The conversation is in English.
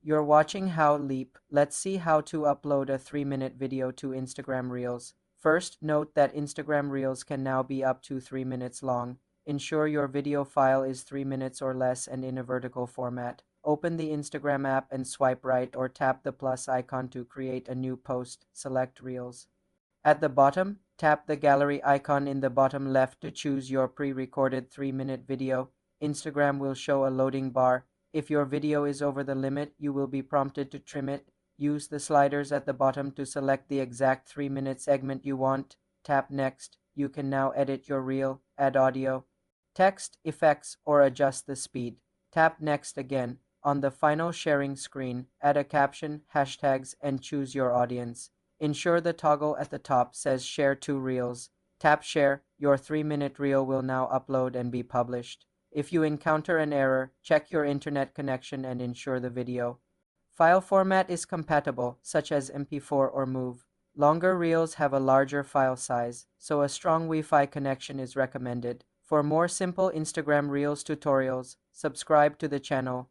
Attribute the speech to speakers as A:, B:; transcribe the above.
A: You're watching How Leap. Let's see how to upload a 3-minute video to Instagram Reels. First, note that Instagram Reels can now be up to 3 minutes long. Ensure your video file is 3 minutes or less and in a vertical format. Open the Instagram app and swipe right or tap the plus icon to create a new post. Select Reels. At the bottom, tap the gallery icon in the bottom left to choose your pre-recorded 3-minute video. Instagram will show a loading bar. If your video is over the limit, you will be prompted to trim it. Use the sliders at the bottom to select the exact 3-minute segment you want. Tap Next. You can now edit your reel, add audio, text, effects, or adjust the speed. Tap Next again. On the final sharing screen, add a caption, hashtags, and choose your audience. Ensure the toggle at the top says Share to Reels. Tap Share. Your 3-minute reel will now upload and be published. If you encounter an error, check your internet connection and ensure the video file format is compatible, such as MP4 or MOV. Longer reels have a larger file size, so a strong Wi-Fi connection is recommended. For more simple Instagram Reels tutorials, subscribe to the channel.